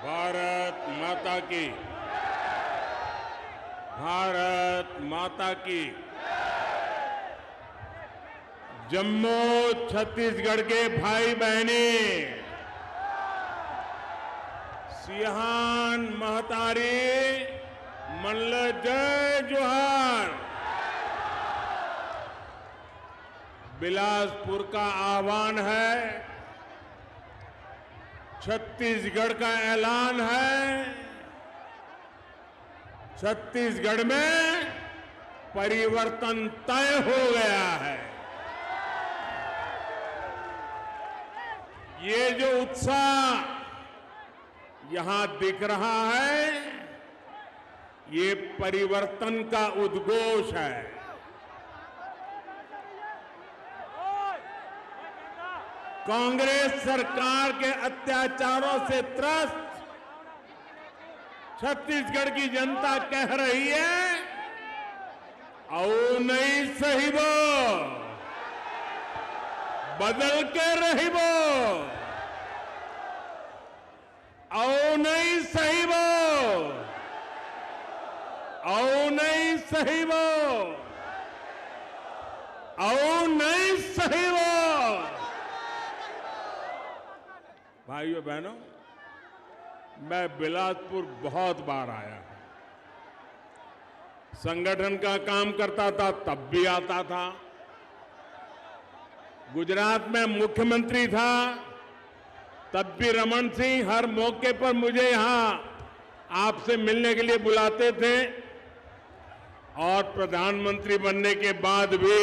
भारत माता की। भारत माता की। जम्मू छत्तीसगढ़ के भाई बहने, सियान महतारी मल्ल जय जोहार। बिलासपुर का आह्वान है, छत्तीसगढ़ का ऐलान है। छत्तीसगढ़ में परिवर्तन तय हो गया है। ये जो उत्साह यहां दिख रहा है, ये परिवर्तन का उद्घोष है। कांग्रेस सरकार के अत्याचारों से त्रस्त छत्तीसगढ़ की जनता कह रही है, आओ नहीं सही वो, बदल के रही वो, आओ नहीं सही वो, आओ नहीं सही वो, आओ नहीं सही वो। भाइयों बहनों, मैं बिलासपुर बहुत बार आया हूं। संगठन का काम करता था तब भी आता था। गुजरात में मुख्यमंत्री था तब भी रमन सिंह हर मौके पर मुझे यहां आपसे मिलने के लिए बुलाते थे, और प्रधानमंत्री बनने के बाद भी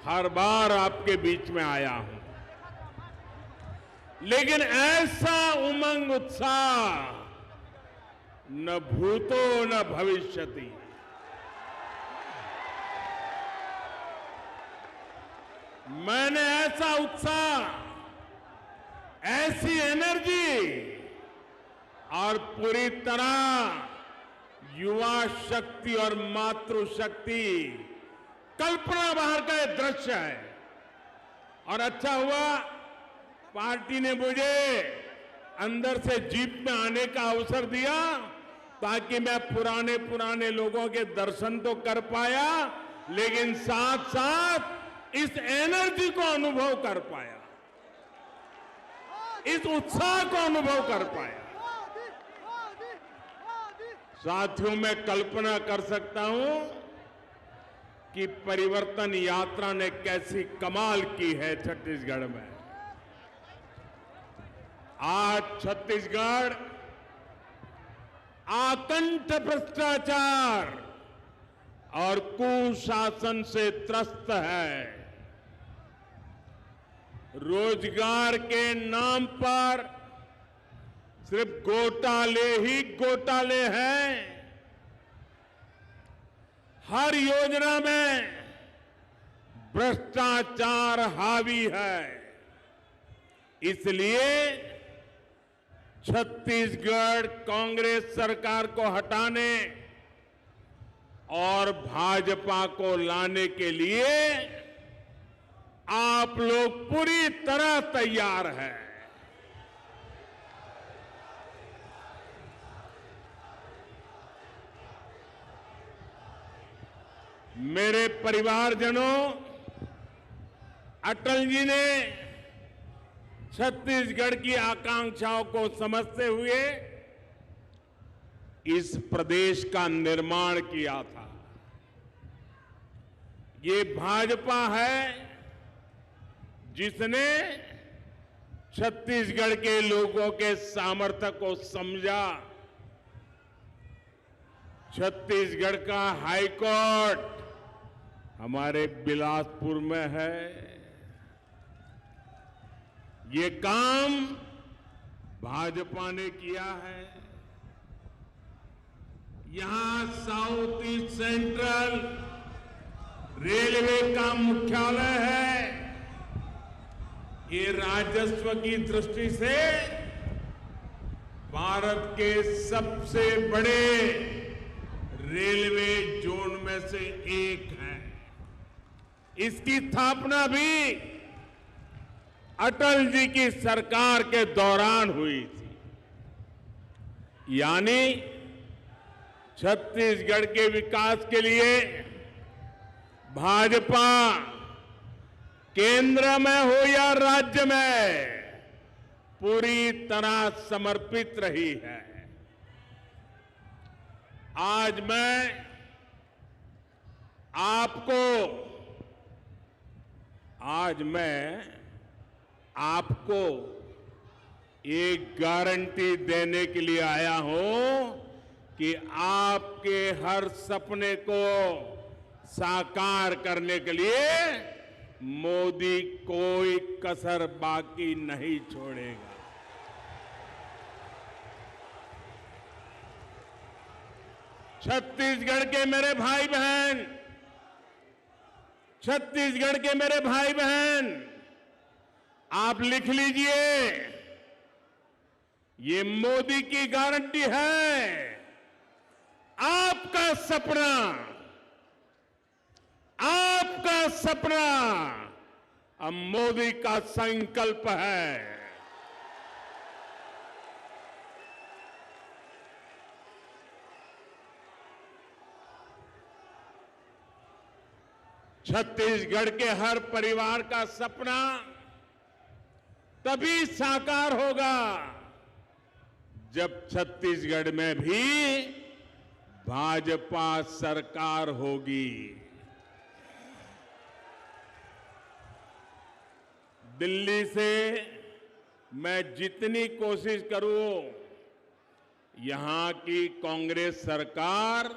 हर बार आपके बीच में आया हूं। लेकिन ऐसा उमंग उत्साह न भूतो न भविष्यति। मैंने ऐसा उत्साह, ऐसी एनर्जी और पूरी तरह युवा शक्ति और मातृशक्ति, कल्पना बाहर का यह दृश्य है। और अच्छा हुआ पार्टी ने मुझे अंदर से जीप में आने का अवसर दिया, ताकि मैं पुराने लोगों के दर्शन तो कर पाया, लेकिन साथ साथ इस एनर्जी को अनुभव कर पाया, इस उत्साह को अनुभव कर पाया। साथियों, मैं कल्पना कर सकता हूं कि परिवर्तन यात्रा ने कैसी कमाल की है छत्तीसगढ़ में। आज छत्तीसगढ़ आकंठ भ्रष्टाचार और कुशासन से त्रस्त है। रोजगार के नाम पर सिर्फ घोटाले ही घोटाले हैं। हर योजना में भ्रष्टाचार हावी है। इसलिए छत्तीसगढ़ कांग्रेस सरकार को हटाने और भाजपा को लाने के लिए आप लोग पूरी तरह तैयार हैं। मेरे परिवारजनों, अटल जी ने छत्तीसगढ़ की आकांक्षाओं को समझते हुए इस प्रदेश का निर्माण किया था। ये भाजपा है जिसने छत्तीसगढ़ के लोगों के सामर्थ्य को समझा। छत्तीसगढ़ का हाईकोर्ट हमारे बिलासपुर में है। ये काम भाजपा ने किया है। यहां साउथ ईस्ट सेंट्रल रेलवे का मुख्यालय है। ये राजस्व की दृष्टि से भारत के सबसे बड़े रेलवे जोन में से एक है। इसकी स्थापना भी अटल जी की सरकार के दौरान हुई थी। यानी छत्तीसगढ़ के विकास के लिए भाजपा केंद्र में हो या राज्य में पूरी तरह समर्पित रही है। आज मैं आपको एक गारंटी देने के लिए आया हूं कि आपके हर सपने को साकार करने के लिए मोदी कोई कसर बाकी नहीं छोड़ेगा। छत्तीसगढ़ के मेरे भाई बहन, छत्तीसगढ़ के मेरे भाई बहन, आप लिख लीजिए, ये मोदी की गारंटी है। आपका सपना अब मोदी का संकल्प है। छत्तीसगढ़ के हर परिवार का सपना तभी साकार होगा जब छत्तीसगढ़ में भी भाजपा सरकार होगी। दिल्ली से मैं जितनी कोशिश करूं, यहां की कांग्रेस सरकार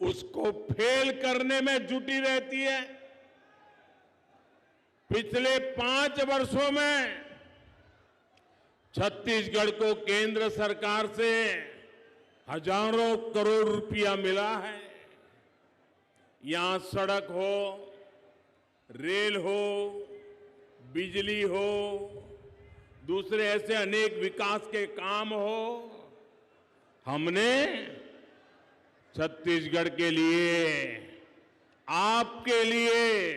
उसको फेल करने में जुटी रहती है। पिछले 5 वर्षों में छत्तीसगढ़ को केंद्र सरकार से हजारों करोड़ रुपया मिला है। यहां सड़क हो, रेल हो, बिजली हो, दूसरे ऐसे अनेक विकास के काम हो, हमने छत्तीसगढ़ के लिए, आपके लिए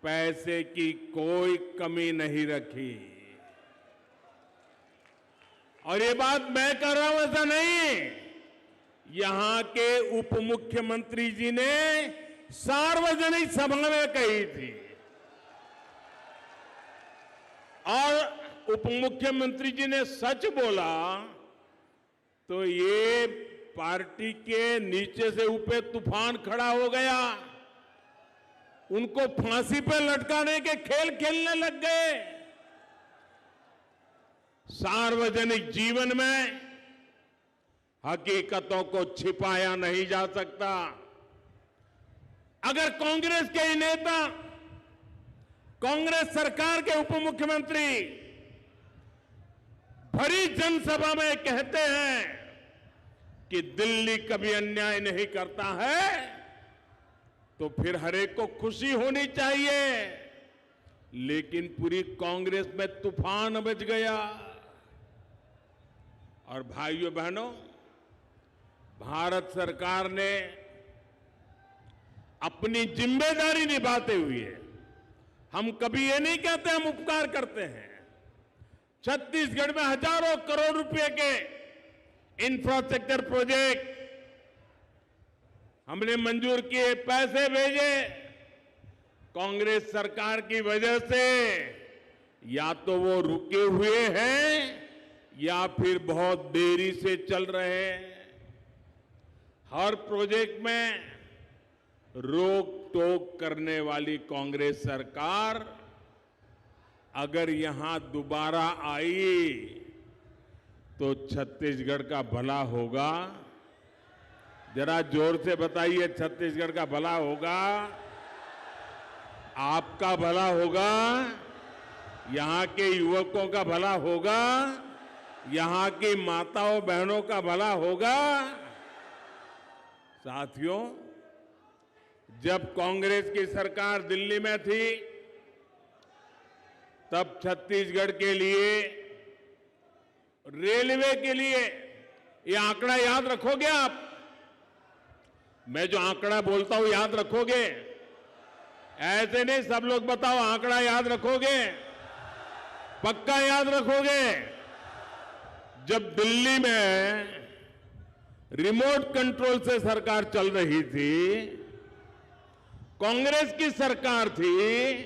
पैसे की कोई कमी नहीं रखी। और ये बात मैं कर रहा हूं ऐसा नहीं, यहां के उप मुख्यमंत्री जी ने सार्वजनिक सभा में कही थी। और उप मुख्यमंत्री जी ने सच बोला तो ये पार्टी के नीचे से ऊपर तूफान खड़ा हो गया, उनको फांसी पर लटकाने के खेल खेलने लग गए। सार्वजनिक जीवन में हकीकतों को छिपाया नहीं जा सकता। अगर कांग्रेस के ही नेता, कांग्रेस सरकार के उप मुख्यमंत्री भरी जनसभा में कहते हैं कि दिल्ली कभी अन्याय नहीं करता है, तो फिर हर एक को खुशी होनी चाहिए। लेकिन पूरी कांग्रेस में तूफान मच गया। और भाइयों बहनों, भारत सरकार ने अपनी जिम्मेदारी निभाते हुए, हम कभी ये नहीं कहते हम उपकार करते हैं, छत्तीसगढ़ में हजारों करोड़ रुपए के इंफ्रास्ट्रक्चर प्रोजेक्ट हमने मंजूर किए, पैसे भेजे। कांग्रेस सरकार की वजह से या तो वो रुके हुए हैं या फिर बहुत देरी से चल रहे हैं। हर प्रोजेक्ट में रोक टोक करने वाली कांग्रेस सरकार अगर यहां दोबारा आई तो छत्तीसगढ़ का भला होगा। जरा जोर से बताइए, छत्तीसगढ़ का भला होगा, आपका भला होगा, यहां के युवकों का भला होगा, यहां की माताओं बहनों का भला होगा। साथियों, जब कांग्रेस की सरकार दिल्ली में थी तब छत्तीसगढ़ के लिए, रेलवे के लिए, ये आंकड़ा याद रखोगे आप? मैं जो आंकड़ा बोलता हूं याद रखोगे? ऐसे नहीं सब लोग बताओ, आंकड़ा याद रखोगे? पक्का याद रखोगे? जब दिल्ली में रिमोट कंट्रोल से सरकार चल रही थी, कांग्रेस की सरकार थी,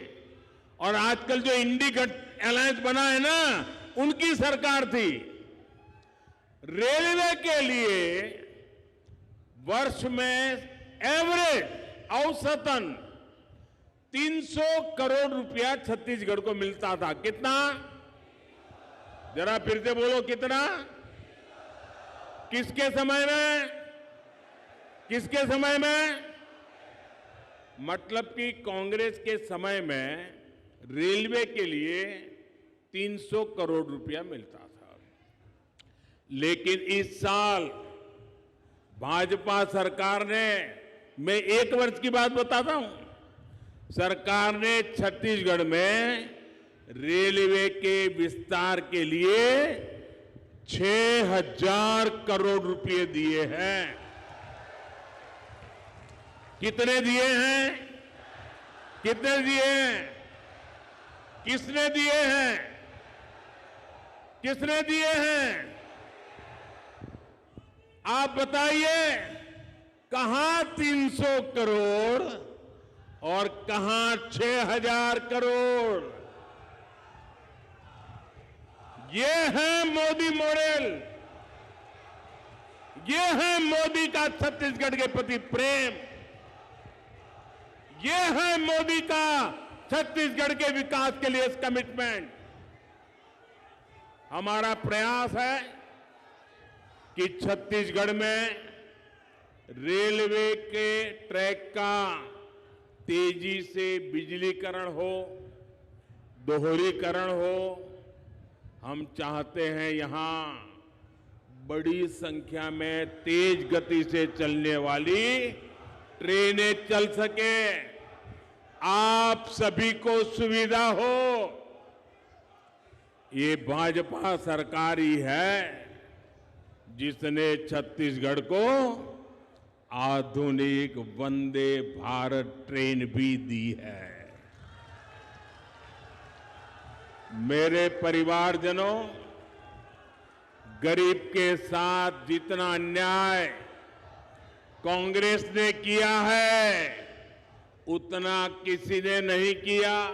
और आजकल जो इंडी अलायंस बना है ना, उनकी सरकार थी। रेलवे के लिए वर्ष में एवरेज औसतन 300 करोड़ रुपया छत्तीसगढ़ को मिलता था। कितना? जरा फिर से बोलो, कितना? किसके समय में? किसके समय में? मतलब कि कांग्रेस के समय में रेलवे के लिए 300 करोड़ रुपया मिलता था। लेकिन इस साल भाजपा सरकार ने, मैं एक वर्ष की बात बताता हूं, सरकार ने छत्तीसगढ़ में रेलवे के विस्तार के लिए 6,000 करोड़ रुपए दिए हैं। कितने दिए हैं? कितने दिए हैं? किसने दिए हैं? किसने दिए हैं? आप बताइए, कहां 300 करोड़ और कहां 6,000 करोड़? ये है मोदी मॉडल, ये है मोदी का छत्तीसगढ़ के प्रति प्रेम, ये है मोदी का छत्तीसगढ़ के विकास के लिए कमिटमेंट। हमारा प्रयास है कि छत्तीसगढ़ में रेलवे के ट्रैक का तेजी से बिजलीकरण हो, दोहरीकरण हो। हम चाहते हैं यहां बड़ी संख्या में तेज गति से चलने वाली ट्रेनें चल सके, आप सभी को सुविधा हो। ये भाजपा सरकार ही है जिसने छत्तीसगढ़ को आधुनिक वंदे भारत ट्रेन भी दी है। मेरे परिवारजनों, गरीब के साथ जितना अन्याय कांग्रेस ने किया है, उतना किसी ने नहीं किया।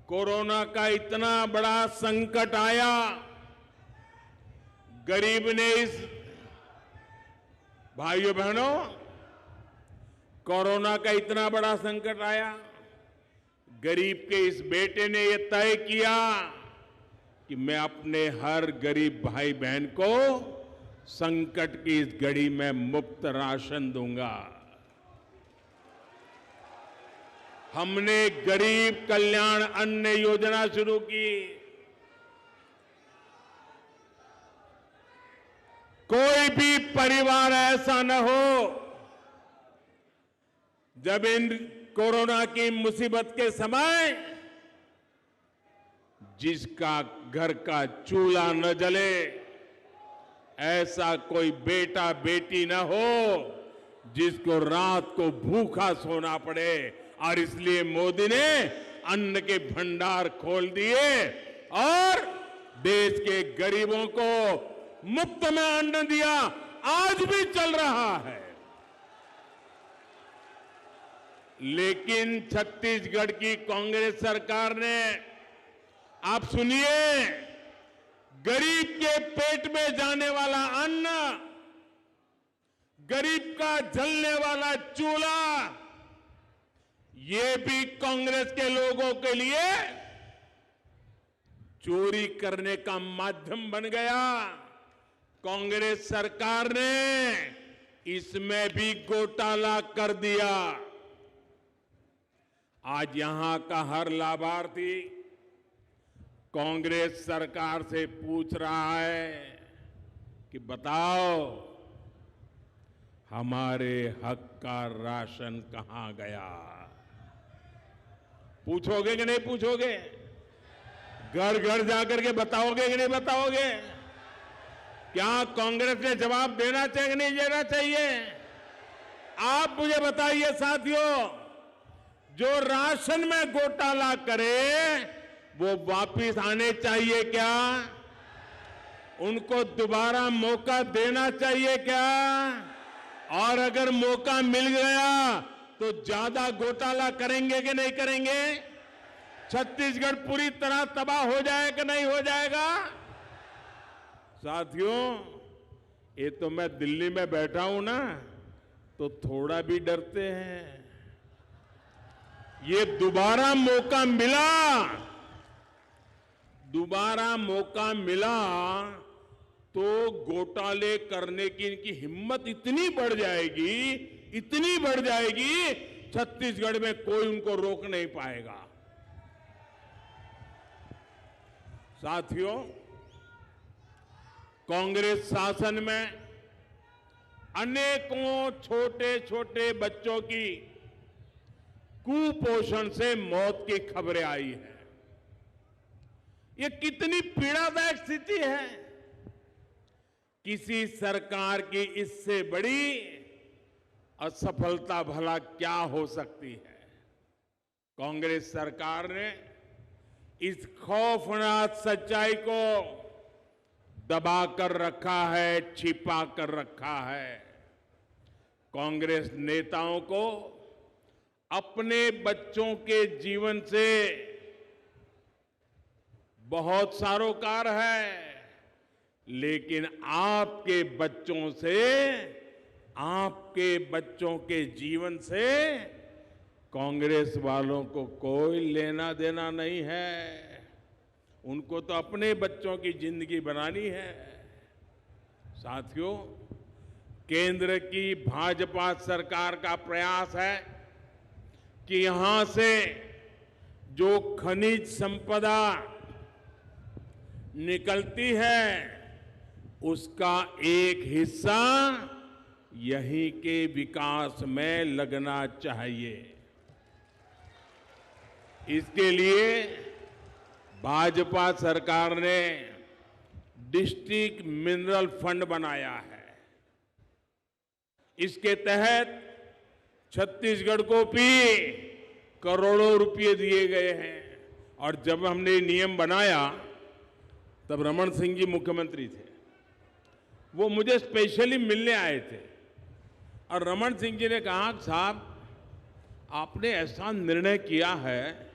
कोरोना का इतना बड़ा संकट आया, गरीब ने इस, भाइयों बहनों, कोरोना का इतना बड़ा संकट आया, गरीब के इस बेटे ने यह तय किया कि मैं अपने हर गरीब भाई बहन को संकट की इस घड़ी में मुफ्त राशन दूंगा। हमने गरीब कल्याण अन्न योजना शुरू की। कोई भी परिवार ऐसा न हो जब इन कोरोना की मुसीबत के समय जिसका घर का चूल्हा न जले, ऐसा कोई बेटा बेटी न हो जिसको रात को भूखा सोना पड़े। और इसलिए मोदी ने अन्न के भंडार खोल दिए और देश के गरीबों को मुफ्त में अन्न दिया। आज भी चल रहा है। लेकिन छत्तीसगढ़ की कांग्रेस सरकार ने, आप सुनिए, गरीब के पेट में जाने वाला अन्न, गरीब का जलने वाला चूल्हा, ये भी कांग्रेस के लोगों के लिए चोरी करने का माध्यम बन गया। कांग्रेस सरकार ने इसमें भी घोटाला कर दिया। आज यहां का हर लाभार्थी कांग्रेस सरकार से पूछ रहा है कि बताओ हमारे हक का राशन कहां गया। पूछोगे कि नहीं पूछोगे? घर घर जाकर के बताओगे कि नहीं बताओगे? क्या कांग्रेस ने जवाब देना चाहिए कि नहीं देना चाहिए? आप मुझे बताइए साथियों, जो राशन में घोटाला करे वो वापिस आने चाहिए क्या? उनको दोबारा मौका देना चाहिए क्या? और अगर मौका मिल गया तो ज्यादा घोटाला करेंगे कि नहीं करेंगे? छत्तीसगढ़ पूरी तरह तबाह हो जाएगा कि नहीं हो जाएगा? साथियों, ये तो मैं दिल्ली में बैठा हूं ना, तो थोड़ा भी डरते हैं। ये दोबारा मौका मिला तो घोटाले करने की इनकी हिम्मत इतनी बढ़ जाएगी, छत्तीसगढ़ में कोई उनको रोक नहीं पाएगा। साथियों, कांग्रेस शासन में अनेकों छोटे छोटे बच्चों की कुपोषण से मौत की खबरें आई है। ये कितनी पीड़ादायक स्थिति है। किसी सरकार की इससे बड़ी असफलता भला क्या हो सकती है? कांग्रेस सरकार ने इस खौफनाक सच्चाई को दबा कर रखा है, छिपा कर रखा है। कांग्रेस नेताओं को अपने बच्चों के जीवन से बहुत सरोकार है, लेकिन आपके बच्चों के जीवन से कांग्रेस वालों को कोई लेना देना नहीं है। उनको तो अपने बच्चों की जिंदगी बनानी है। साथियों, केंद्र की भाजपा सरकार का प्रयास है कि यहां से जो खनिज संपदा निकलती है उसका एक हिस्सा यहीं के विकास में लगना चाहिए। इसके लिए भाजपा सरकार ने डिस्ट्रिक्ट मिनरल फंड बनाया है। इसके तहत छत्तीसगढ़ को भी करोड़ों रुपए दिए गए हैं। और जब हमने नियम बनाया तब रमन सिंह जी मुख्यमंत्री थे। वो मुझे स्पेशली मिलने आए थे और रमन सिंह जी ने कहा, साहब आपने ऐसा निर्णय किया है,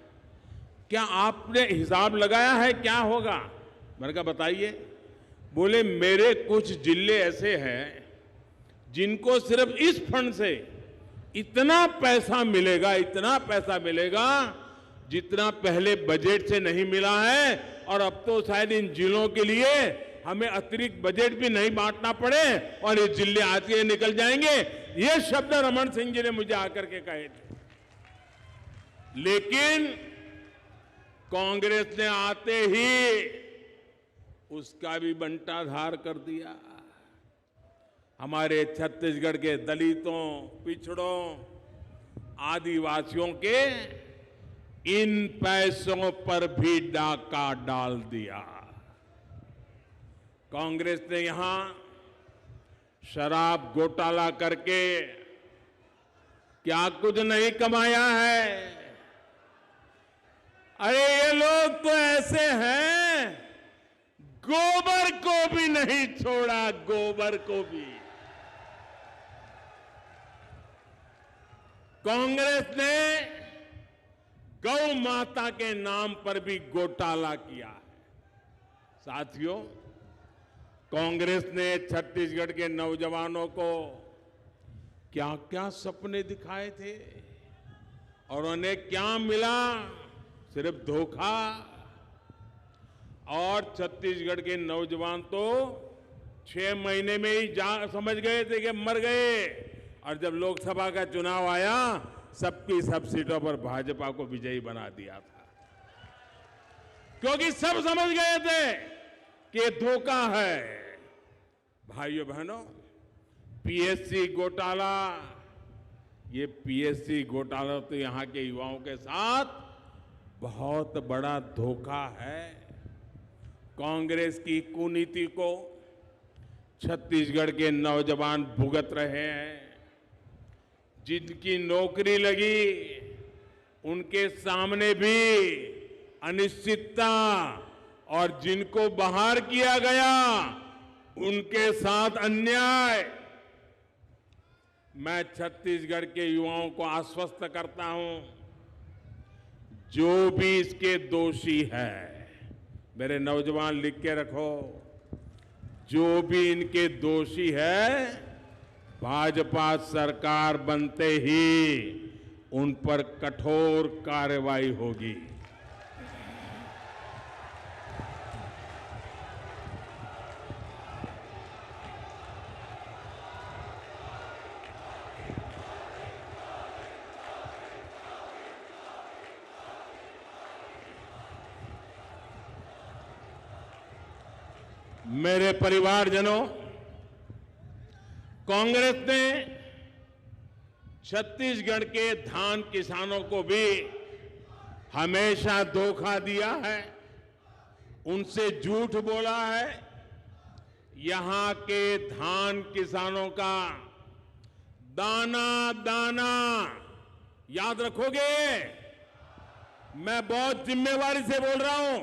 क्या आपने हिसाब लगाया है क्या होगा? मैंने कहा बताइए। बोले मेरे कुछ जिले ऐसे हैं जिनको सिर्फ इस फंड से इतना पैसा मिलेगा जितना पहले बजट से नहीं मिला है, और अब तो शायद इन जिलों के लिए हमें अतिरिक्त बजट भी नहीं बांटना पड़े और ये जिले आते निकल जाएंगे। ये शब्द रमन सिंह जी ने मुझे आकर के कहे थे। लेकिन कांग्रेस ने आते ही उसका भी बंटाधार कर दिया। हमारे छत्तीसगढ़ के दलितों, पिछड़ों, आदिवासियों के इन पैसों पर भी डाका डाल दिया। कांग्रेस ने यहां शराब घोटाला करके क्या कुछ नहीं कमाया है। अरे ये लोग तो ऐसे हैं, गोबर को भी नहीं छोड़ा, गोबर को भी। कांग्रेस ने गौ माता के नाम पर भी घोटाला किया है। साथियों, कांग्रेस ने छत्तीसगढ़ के नौजवानों को क्या क्या सपने दिखाए थे और उन्हें क्या मिला? सिर्फ धोखा। और छत्तीसगढ़ के नौजवान तो 6 महीने में ही समझ गए थे कि मर गए। और जब लोकसभा का चुनाव आया, सबकी सब सीटों पर भाजपा को विजयी बना दिया था, क्योंकि सब समझ गए थे कि ये धोखा है। भाइयों बहनों, पीएससी घोटाला, ये पीएससी घोटाला तो यहां के युवाओं के साथ बहुत बड़ा धोखा है। कांग्रेस की कुनीति को छत्तीसगढ़ के नौजवान भुगत रहे हैं। जिनकी नौकरी लगी उनके सामने भी अनिश्चितता और जिनको बाहर किया गया उनके साथ अन्याय। मैं छत्तीसगढ़ के युवाओं को आश्वस्त करता हूं, जो भी इसके दोषी है, मेरे नौजवान लिख के रखो, जो भी इनके दोषी है, भाजपा सरकार बनते ही उन पर कठोर कार्रवाई होगी। मेरे परिवारजनों, कांग्रेस ने छत्तीसगढ़ के धान किसानों को भी हमेशा धोखा दिया है, उनसे झूठ बोला है। यहां के धान किसानों का दाना दाना याद रखोगे? मैं बहुत जिम्मेवारी से बोल रहा हूं,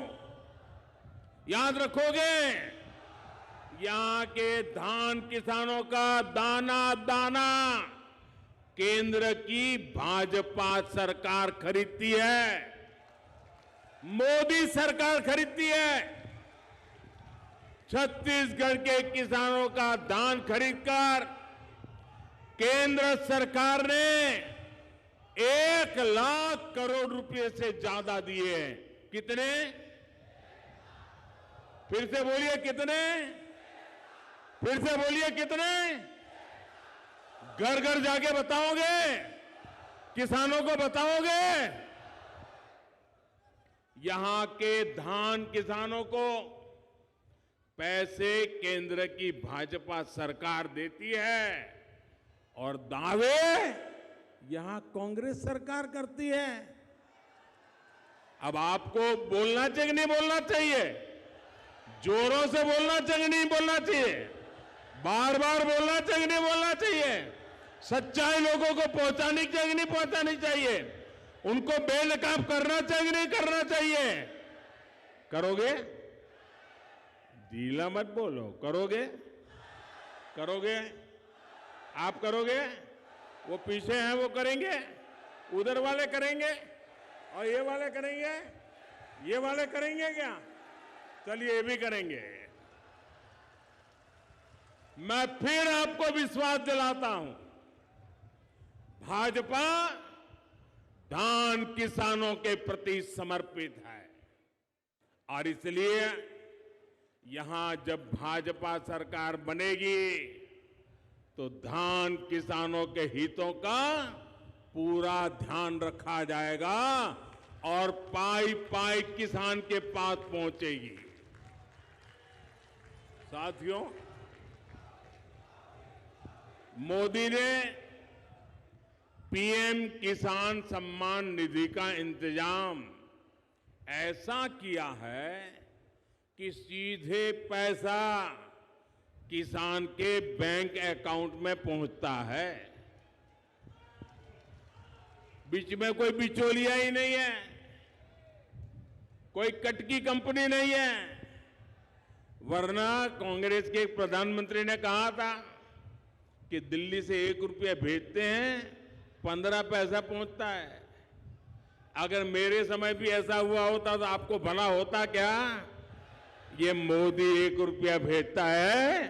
याद रखोगे? यहां के धान किसानों का दाना दाना केंद्र की भाजपा सरकार खरीदती है, मोदी सरकार खरीदती है। छत्तीसगढ़ के किसानों का धान खरीदकर केंद्र सरकार ने 1,00,000 करोड़ रुपए से ज्यादा दिए हैं। कितने? फिर से बोलिए कितने? फिर से बोलिए कितने? घर घर जाके बताओगे? किसानों को बताओगे? यहां के धान किसानों को पैसे केंद्र की भाजपा सरकार देती है और दावे यहां कांग्रेस सरकार करती है। अब आपको बोलना चाहिए नहीं बोलना चाहिए? जोरों से बोलना चाहिए नहीं बोलना चाहिए? बार बार बोलना चाहिए नहीं बोलना चाहिए? सच्चाई लोगों को पहुंचानी चाहिए नहीं पहुंचानी चाहिए? उनको बेनकाब करना चाहिए नहीं करना चाहिए? करोगे? ढीला मत बोलो। करोगे? करोगे? आप करोगे? वो पीछे हैं वो करेंगे, उधर वाले करेंगे और ये वाले करेंगे, ये वाले करेंगे क्या? चलिए ये भी करेंगे। मैं फिर आपको विश्वास दिलाता हूं, भाजपा धान किसानों के प्रति समर्पित है और इसलिए यहां जब भाजपा सरकार बनेगी तो धान किसानों के हितों का पूरा ध्यान रखा जाएगा और पाई पाई किसान के पास पहुंचेगी। साथियों, मोदी ने पीएम किसान सम्मान निधि का इंतजाम ऐसा किया है कि सीधे पैसा किसान के बैंक अकाउंट में पहुंचता है। बीच में कोई बिचौलिया ही नहीं है, कोई कटकी कंपनी नहीं है। वरना कांग्रेस के एक प्रधानमंत्री ने कहा था कि दिल्ली से 1 रुपया भेजते हैं 15 पैसा पहुंचता है। अगर मेरे समय भी ऐसा हुआ होता तो आपको भला होता क्या? ये मोदी 1 रुपया भेजता है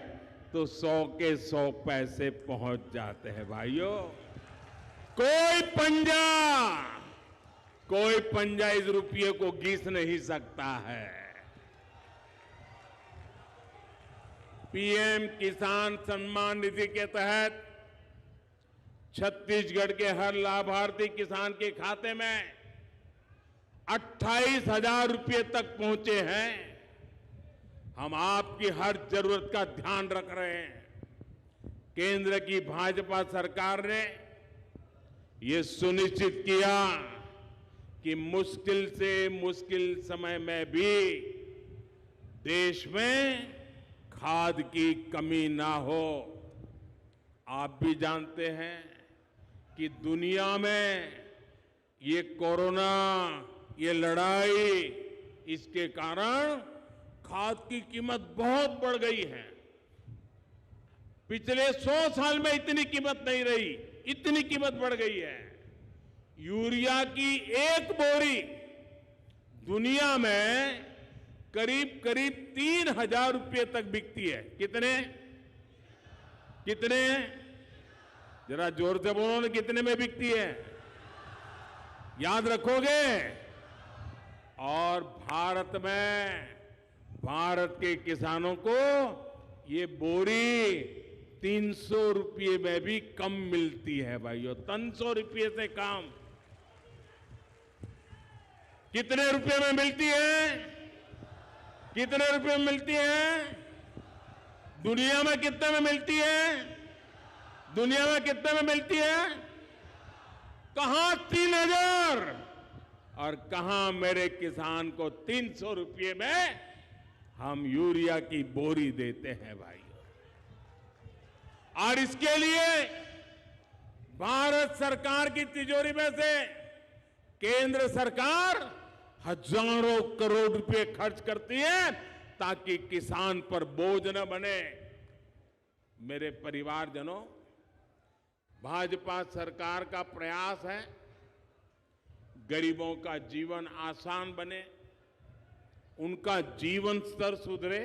तो 100 के 100 पैसे पहुंच जाते हैं। भाइयों, कोई पंजा इस रुपये को घिस नहीं सकता है। पीएम किसान सम्मान निधि के तहत छत्तीसगढ़ के हर लाभार्थी किसान के खाते में 28,000 रुपये तक पहुंचे हैं। हम आपकी हर जरूरत का ध्यान रख रहे हैं। केंद्र की भाजपा सरकार ने ये सुनिश्चित किया कि मुश्किल से मुश्किल समय में भी देश में खाद की कमी ना हो। आप भी जानते हैं कि दुनिया में ये कोरोना, ये लड़ाई, इसके कारण खाद की कीमत बहुत बढ़ गई है। पिछले 100 साल में इतनी कीमत नहीं रही, इतनी कीमत बढ़ गई है। यूरिया की एक बोरी दुनिया में करीब करीब 3,000 रुपये तक बिकती है। कितने कितने? जरा जोर से बोलो ना, कितने में बिकती है? याद रखोगे? और भारत के किसानों को ये बोरी 300 रुपये में भी कम मिलती है भाइयों, 300 रुपये से कम। कितने रुपए में मिलती है? कितने रुपए में मिलती है? दुनिया में कितने में मिलती है? दुनिया में कितने में मिलती है? कहां 3,000 और कहां मेरे किसान को 300 रुपये में हम यूरिया की बोरी देते हैं भाई। और इसके लिए भारत सरकार की तिजोरी में से केंद्र सरकार हजारों करोड़ रुपए खर्च करती है ताकि किसान पर बोझ न बने। मेरे परिवारजनों, भाजपा सरकार का प्रयास है गरीबों का जीवन आसान बने, उनका जीवन स्तर सुधरे।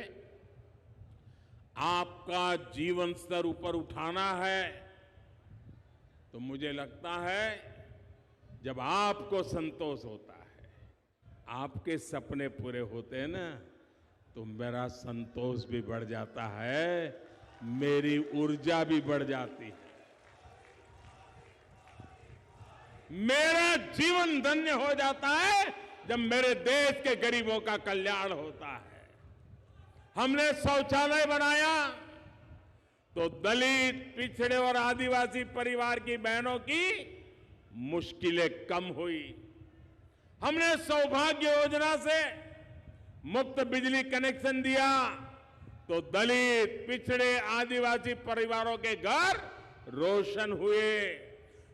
आपका जीवन स्तर ऊपर उठाना है तो मुझे लगता है जब आपको संतोष होता है, आपके सपने पूरे होते हैं ना, तो मेरा संतोष भी बढ़ जाता है, मेरी ऊर्जा भी बढ़ जाती है, मेरा जीवन धन्य हो जाता है जब मेरे देश के गरीबों का कल्याण होता है। हमने शौचालय बनाया तो दलित, पिछड़े और आदिवासी परिवार की बहनों की मुश्किलें कम हुई। हमने सौभाग्य योजना से मुफ्त बिजली कनेक्शन दिया तो दलित, पिछड़े, आदिवासी परिवारों के घर रोशन हुए।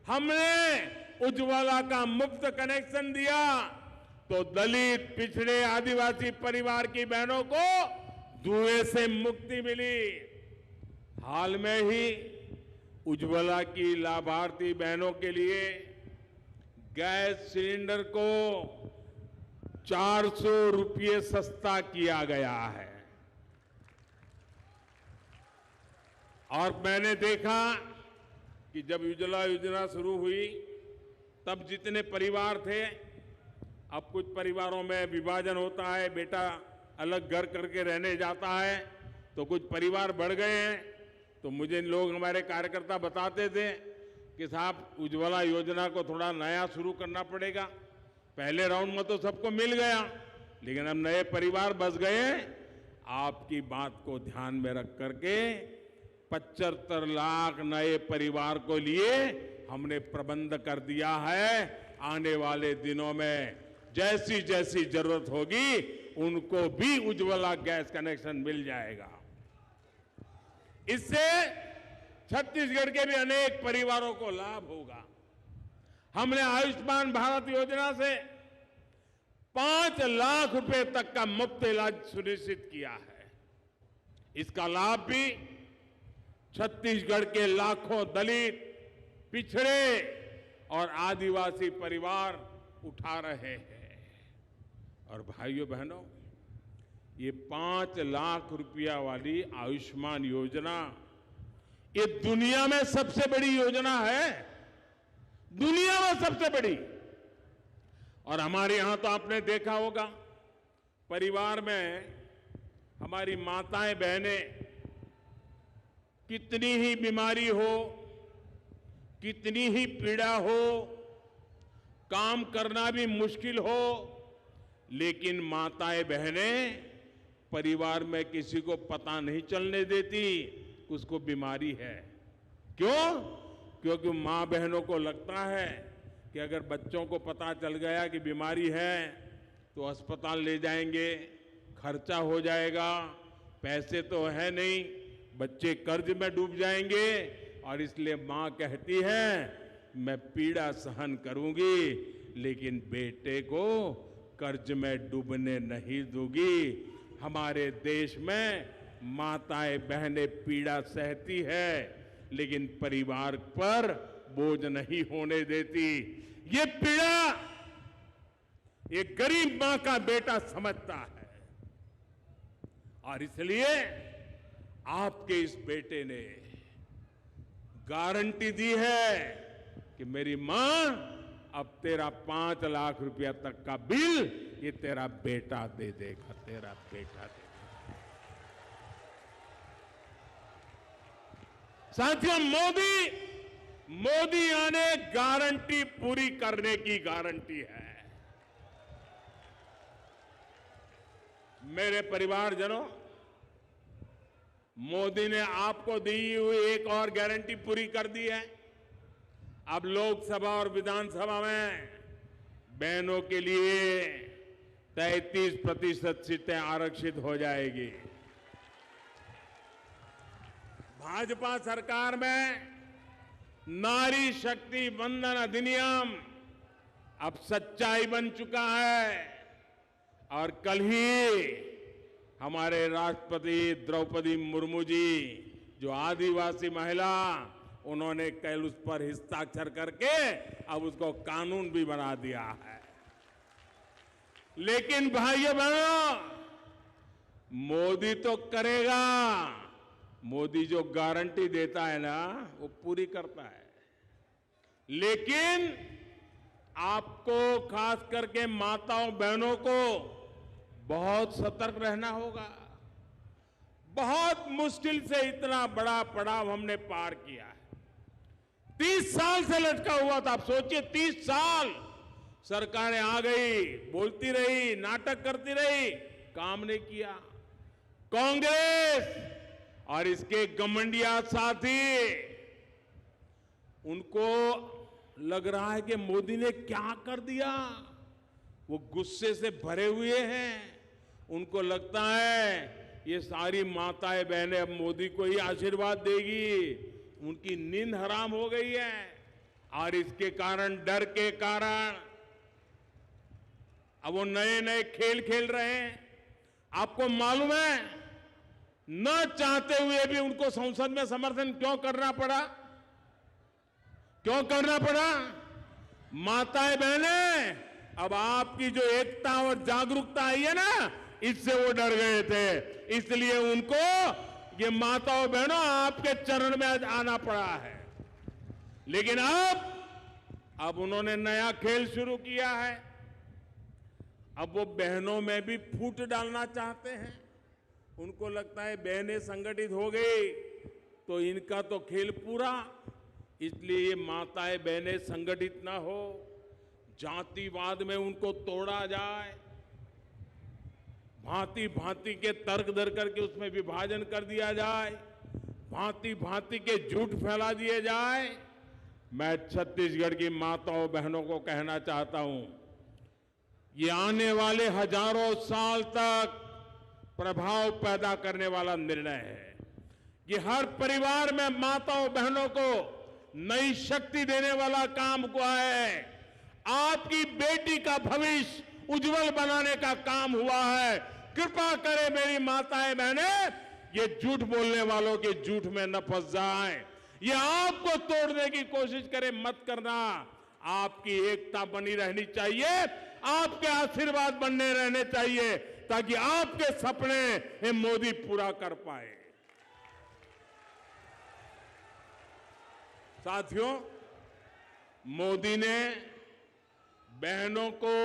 हमने उज्ज्वला का मुफ्त कनेक्शन दिया तो दलित, पिछड़े, आदिवासी परिवार की बहनों को धुएं से मुक्ति मिली। हाल में ही उज्ज्वला की लाभार्थी बहनों के लिए गैस सिलेंडर को 400 रुपये सस्ता किया गया है। और मैंने देखा कि जब उज्ज्वला योजना शुरू हुई तब जितने परिवार थे, अब कुछ परिवारों में विभाजन होता है, बेटा अलग घर करके रहने जाता है, तो कुछ परिवार बढ़ गए हैं। तो मुझे लोग, हमारे कार्यकर्ता बताते थे कि साहब उज्ज्वला योजना को थोड़ा नया शुरू करना पड़ेगा। पहले राउंड में तो सबको मिल गया, लेकिन अब नए परिवार बस गए। आपकी बात को ध्यान में रख करके 75 लाख नए परिवार को लिए हमने प्रबंध कर दिया है। आने वाले दिनों में जैसी जैसी जरूरत होगी उनको भी उज्ज्वला गैस कनेक्शन मिल जाएगा। इससे छत्तीसगढ़ के भी अनेक परिवारों को लाभ होगा। हमने आयुष्मान भारत योजना से 5 लाख रुपए तक का मुफ्त इलाज सुनिश्चित किया है। इसका लाभ भी छत्तीसगढ़ के लाखों दलित, पिछड़े और आदिवासी परिवार उठा रहे हैं। और भाइयों बहनों, ये 5 लाख रुपया वाली आयुष्मान योजना ये दुनिया में सबसे बड़ी योजना है, दुनिया में सबसे बड़ी। और हमारे यहां तो आपने देखा होगा, परिवार में हमारी माताएं, बहनें, कितनी ही बीमारी हो, कितनी ही पीड़ा हो, काम करना भी मुश्किल हो, लेकिन माताएं, बहनें परिवार में किसी को पता नहीं चलने देती उसको बीमारी है। क्यों? क्योंकि मां बहनों को लगता है कि अगर बच्चों को पता चल गया कि बीमारी है तो अस्पताल ले जाएंगे, खर्चा हो जाएगा, पैसे तो है नहीं, बच्चे कर्ज में डूब जाएंगे। और इसलिए मां कहती है मैं पीड़ा सहन करूंगी लेकिन बेटे को कर्ज में डूबने नहीं दूंगी। हमारे देश में माताएं बहनें पीड़ा सहती है, लेकिन परिवार पर बोझ नहीं होने देती। ये पीड़ा ये गरीब मां का बेटा समझता है, और इसलिए आपके इस बेटे ने गारंटी दी है कि मेरी मां, अब तेरा 5 लाख रुपया तक का बिल ये तेरा बेटा दे देगा, तेरा बेटा दे देगा। साथियों, मोदी आने गारंटी पूरी करने की गारंटी है। मेरे परिवारजनों, मोदी ने आपको दी हुई एक और गारंटी पूरी कर दी है। अब लोकसभा और विधानसभा में बहनों के लिए 33% सीटें आरक्षित हो जाएगी। भाजपा सरकार में नारी शक्ति वंदन अधिनियम अब सच्चाई बन चुका है, और कल ही हमारे राष्ट्रपति द्रौपदी मुर्मू जी, जो आदिवासी महिला, उन्होंने कल उस पर हस्ताक्षर करके अब उसको कानून भी बना दिया है। लेकिन भाइयों बहनों, मोदी तो करेगा, मोदी जो गारंटी देता है ना वो पूरी करता है। लेकिन आपको, खास करके माताओं बहनों को बहुत सतर्क रहना होगा। बहुत मुश्किल से इतना बड़ा पड़ाव हमने पार किया है। 30 साल से लटका हुआ था। आप सोचिए, 30 साल सरकारें आ गई, बोलती रही, नाटक करती रही, काम नहीं किया। कांग्रेस और इसके घमंडिया साथी, उनको लग रहा है कि मोदी ने क्या कर दिया। वो गुस्से से भरे हुए हैं। उनको लगता है ये सारी माताएं बहनें अब मोदी को ही आशीर्वाद देगी। उनकी नींद हराम हो गई है, और इसके कारण, डर के कारण, अब वो नए नए खेल खेल रहे हैं। आपको मालूम है, न चाहते हुए भी उनको संसद में समर्थन क्यों करना पड़ा? क्यों करना पड़ा? माताएं बहनें, अब आपकी जो एकता और जागरूकता आई है ना, इससे वो डर गए थे। इसलिए उनको, ये माताओं बहनों, आपके चरण में आज आना पड़ा है। लेकिन अब उन्होंने नया खेल शुरू किया है। अब वो बहनों में भी फूट डालना चाहते हैं। उनको लगता है बहनें संगठित हो गई तो इनका तो खेल पूरा। इसलिए ये माताएं बहनें संगठित ना हो, जातिवाद में उनको तोड़ा जाए, भांति भांति के तर्क दर करके उसमें विभाजन कर दिया जाए, भांति भांति के झूठ फैला दिए जाए। मैं छत्तीसगढ़ की माताओं बहनों को कहना चाहता हूं, ये आने वाले हजारों साल तक प्रभाव पैदा करने वाला निर्णय है। ये हर परिवार में माताओं बहनों को नई शक्ति देने वाला काम हुआ है। आपकी बेटी का भविष्य उज्जवल बनाने का काम हुआ है। कृपा करें मेरी माताएं बहनें, ये झूठ बोलने वालों के झूठ में न फंस जाएं। ये आपको तोड़ने की कोशिश करें, मत करना। आपकी एकता बनी रहनी चाहिए, आपके आशीर्वाद बनने रहने चाहिए, ताकि आपके सपने ये मोदी पूरा कर पाए। साथियों, मोदी ने बहनों को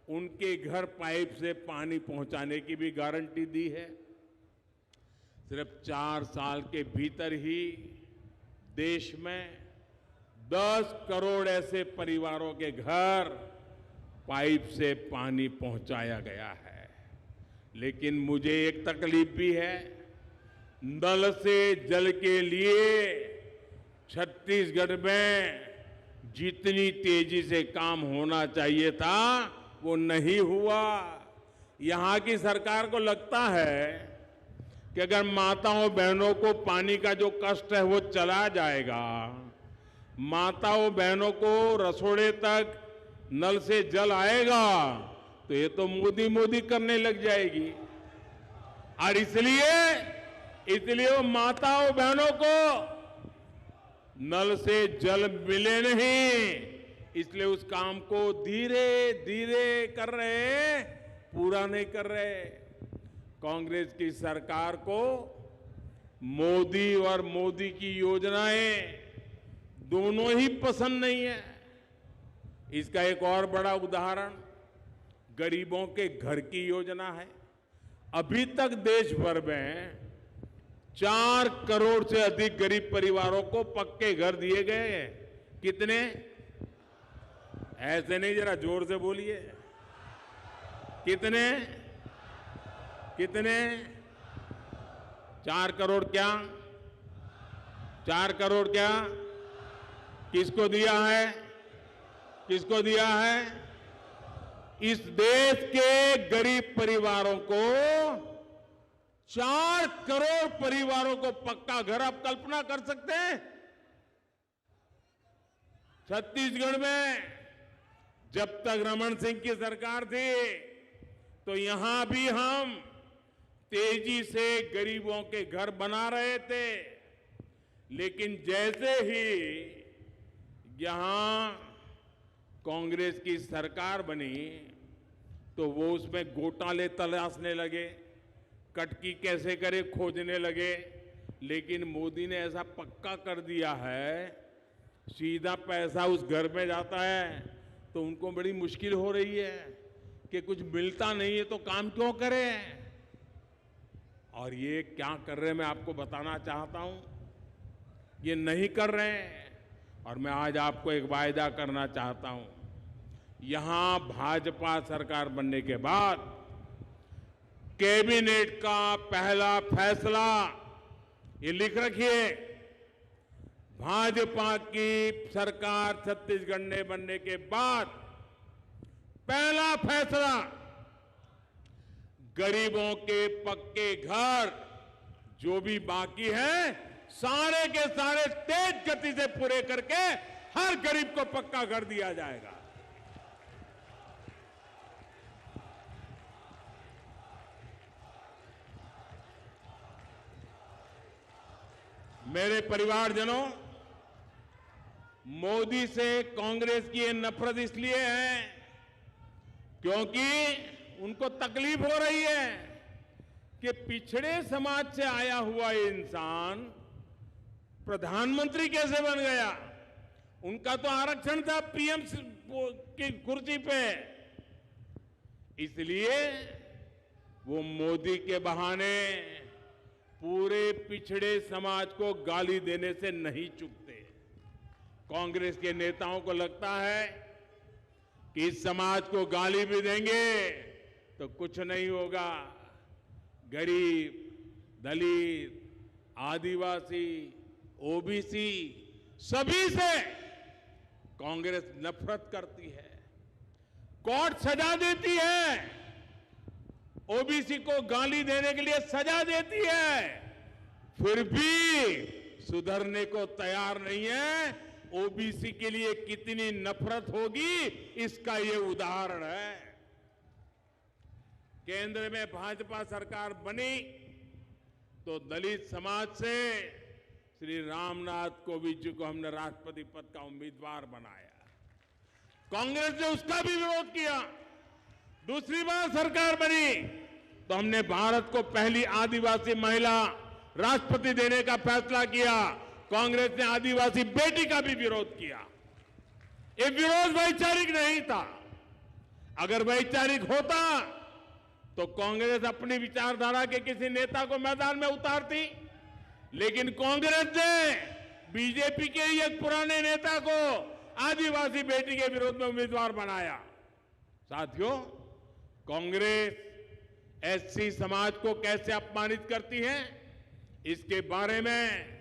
उनके घर पाइप से पानी पहुंचाने की भी गारंटी दी है। सिर्फ 4 साल के भीतर ही देश में 10 करोड़ ऐसे परिवारों के घर पाइप से पानी पहुंचाया गया है। लेकिन मुझे एक तकलीफ भी है। नल से जल के लिए छत्तीसगढ़ में जितनी तेजी से काम होना चाहिए था वो नहीं हुआ। यहां की सरकार को लगता है कि अगर माताओं बहनों को पानी का जो कष्ट है वो चला जाएगा, माताओं बहनों को रसोड़े तक नल से जल आएगा, तो ये तो मोदी मोदी करने लग जाएगी। और इसलिए वो माताओं बहनों को नल से जल मिले नहीं, इसलिए उस काम को धीरे धीरे कर रहे हैं, पूरा नहीं कर रहे। कांग्रेस की सरकार को मोदी और मोदी की योजनाएं दोनों ही पसंद नहीं है। इसका एक और बड़ा उदाहरण गरीबों के घर की योजना है। अभी तक देश भर में 4 करोड़ से अधिक गरीब परिवारों को पक्के घर दिए गए हैं। कितने? ऐसे नहीं, जरा जोर से बोलिए। कितने? 4 करोड़ क्या? 4 करोड़ क्या? किसको दिया है? किसको दिया है? इस देश के गरीब परिवारों को, 4 करोड़ परिवारों को पक्का घर। आप कल्पना कर सकते हैं? छत्तीसगढ़ में जब तक रमन सिंह की सरकार थी तो यहां भी हम तेजी से गरीबों के घर बना रहे थे, लेकिन जैसे ही यहां कांग्रेस की सरकार बनी तो वो उसमें घोटाले तलाशने लगे, कटकी कैसे करे खोजने लगे। लेकिन मोदी ने ऐसा पक्का कर दिया है, सीधा पैसा उस घर में जाता है, तो उनको बड़ी मुश्किल हो रही है कि कुछ मिलता नहीं है तो काम क्यों करें। और ये क्या कर रहे हैं मैं आपको बताना चाहता हूं। ये नहीं कर रहे हैं। और मैं आज आपको एक वायदा करना चाहता हूं, यहां भाजपा सरकार बनने के बाद कैबिनेट का पहला फैसला, ये लिख रखिए, भाजपा की सरकार छत्तीसगढ़ में बनने के बाद पहला फैसला, गरीबों के पक्के घर जो भी बाकी है सारे के सारे तेज गति से पूरे करके हर गरीब को पक्का घर दिया जाएगा। मेरे परिवारजनों, मोदी से कांग्रेस की ये नफरत इसलिए है क्योंकि उनको तकलीफ हो रही है कि पिछड़े समाज से आया हुआ इंसान प्रधानमंत्री कैसे बन गया। उनका तो आरक्षण था पीएम की कुर्सी पे, इसलिए वो मोदी के बहाने पूरे पिछड़े समाज को गाली देने से नहीं चूकते। कांग्रेस के नेताओं को लगता है कि इस समाज को गाली भी देंगे तो कुछ नहीं होगा। गरीब, दलित, आदिवासी, ओबीसी सभी से कांग्रेस नफरत करती है, कोर्ट सजा देती है, ओबीसी को गाली देने के लिए सजा देती है, फिर भी सुधरने को तैयार नहीं है। ओबीसी के लिए कितनी नफरत होगी इसका ये उदाहरण है। केंद्र में भाजपा सरकार बनी तो दलित समाज से श्री रामनाथ कोविंद जी को हमने राष्ट्रपति पद का उम्मीदवार बनाया। कांग्रेस ने उसका भी विरोध किया। दूसरी बार सरकार बनी तो हमने भारत को पहली आदिवासी महिला राष्ट्रपति देने का फैसला किया। कांग्रेस ने आदिवासी बेटी का भी विरोध किया। ये विरोध वैचारिक नहीं था। अगर वैचारिक होता तो कांग्रेस अपनी विचारधारा के किसी नेता को मैदान में उतारती, लेकिन कांग्रेस ने बीजेपी के एक पुराने नेता को आदिवासी बेटी के विरोध में उम्मीदवार बनाया। साथियों, कांग्रेस एससी समाज को कैसे अपमानित करती है, इसके बारे में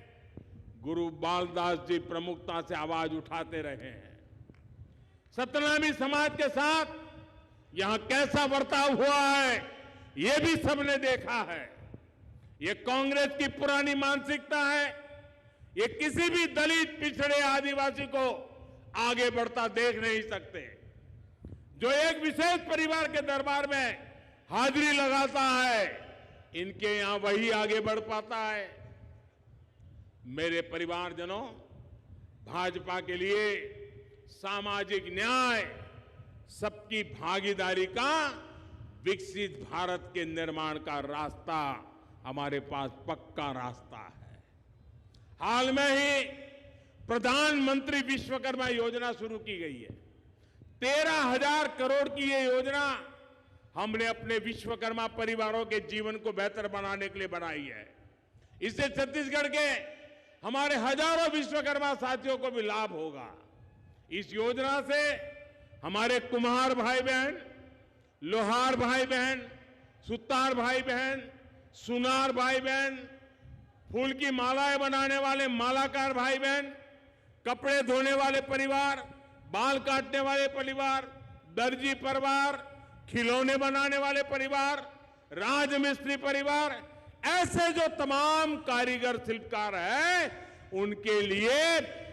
गुरु बालदास जी प्रमुखता से आवाज उठाते रहे हैं। सतनामी समाज के साथ यहां कैसा बर्ताव हुआ है, यह भी सबने देखा है। यह कांग्रेस की पुरानी मानसिकता है। ये किसी भी दलित, पिछड़े, आदिवासी को आगे बढ़ता देख नहीं सकते। जो एक विशेष परिवार के दरबार में हाजिरी लगाता है, इनके यहां वही आगे बढ़ पाता है। मेरे परिवारजनों, भाजपा के लिए सामाजिक न्याय, सबकी भागीदारी का विकसित भारत के निर्माण का रास्ता हमारे पास पक्का रास्ता है। हाल में ही प्रधानमंत्री विश्वकर्मा योजना शुरू की गई है। 13,000 करोड़ की ये योजना हमने अपने विश्वकर्मा परिवारों के जीवन को बेहतर बनाने के लिए बनाई है। इससे छत्तीसगढ़ के हमारे हजारों विश्वकर्मा साथियों को भी लाभ होगा। इस योजना से हमारे कुम्हार भाई बहन, लोहार भाई बहन, सुतार भाई बहन, सुनार भाई बहन, फूल की मालाएं बनाने वाले मालाकार भाई बहन, कपड़े धोने वाले परिवार, बाल काटने वाले परिवार, दर्जी परिवार, खिलौने बनाने वाले परिवार, राजमिस्त्री परिवार, ऐसे जो तमाम कारीगर शिल्पकार हैं, उनके लिए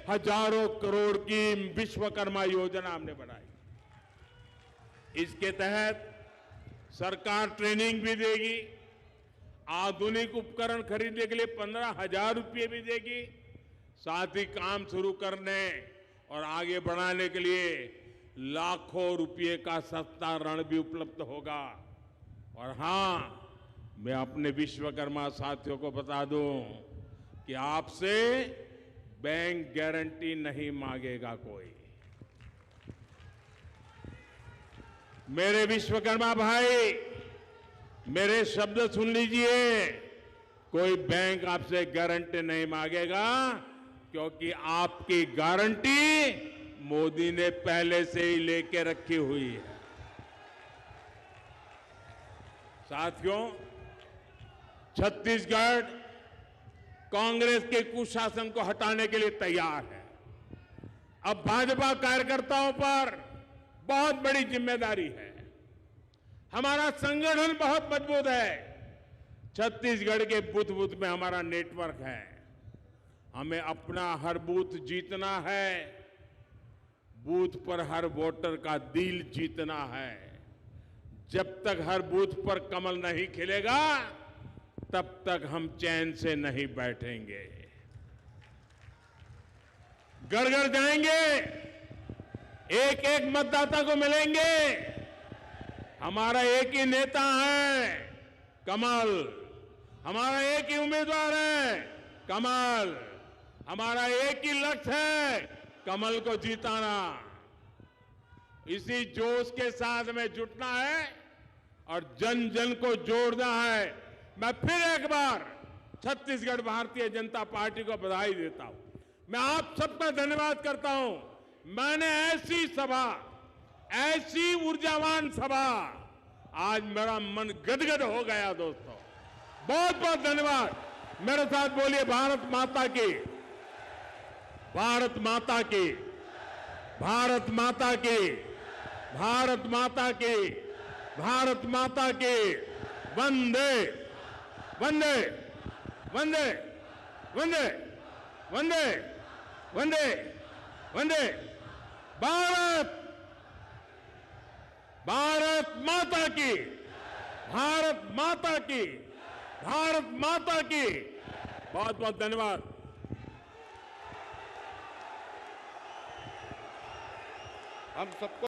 हजारों करोड़ की विश्वकर्मा योजना हमने बनाई। इसके तहत सरकार ट्रेनिंग भी देगी, आधुनिक उपकरण खरीदने के लिए 15,000 रुपये भी देगी, साथ ही काम शुरू करने और आगे बढ़ाने के लिए लाखों रुपये का सस्ता ऋण भी उपलब्ध होगा। और हां, मैं अपने विश्वकर्मा साथियों को बता दूं कि आपसे बैंक गारंटी नहीं मांगेगा कोई। मेरे विश्वकर्मा भाई, मेरे शब्द सुन लीजिए, कोई बैंक आपसे गारंटी नहीं मांगेगा, क्योंकि आपकी गारंटी मोदी ने पहले से ही लेके रखी हुई है। साथियों, छत्तीसगढ़ कांग्रेस के कुशासन को हटाने के लिए तैयार है। अब भाजपा कार्यकर्ताओं पर बहुत बड़ी जिम्मेदारी है। हमारा संगठन बहुत मजबूत है। छत्तीसगढ़ के बूथ बूथ में हमारा नेटवर्क है। हमें अपना हर बूथ जीतना है, बूथ पर हर वोटर का दिल जीतना है। जब तक हर बूथ पर कमल नहीं खिलेगा, तब तक हम चैन से नहीं बैठेंगे। घर घर जाएंगे, एक एक मतदाता को मिलेंगे। हमारा एक ही नेता है, कमल। हमारा एक ही उम्मीदवार है, कमल। हमारा एक ही लक्ष्य है, कमल को जिताना। इसी जोश के साथ में जुटना है और जन जन को जोड़ना है। मैं फिर एक बार छत्तीसगढ़ भारतीय जनता पार्टी को बधाई देता हूं। मैं आप सबका धन्यवाद करता हूं। मैंने ऐसी सभा, ऐसी ऊर्जावान सभा, आज मेरा मन गदगद हो गया दोस्तों। बहुत बहुत धन्यवाद। मेरे साथ बोलिए, भारत माता की, भारत माता की, भारत माता की, भारत माता की, भारत माता की। वंदे वंदे वंदे वंदे वंदे वंदे वंदे। भारत भारत माता की, भारत माता की, भारत माता की। बहुत बहुत धन्यवाद। हम सबको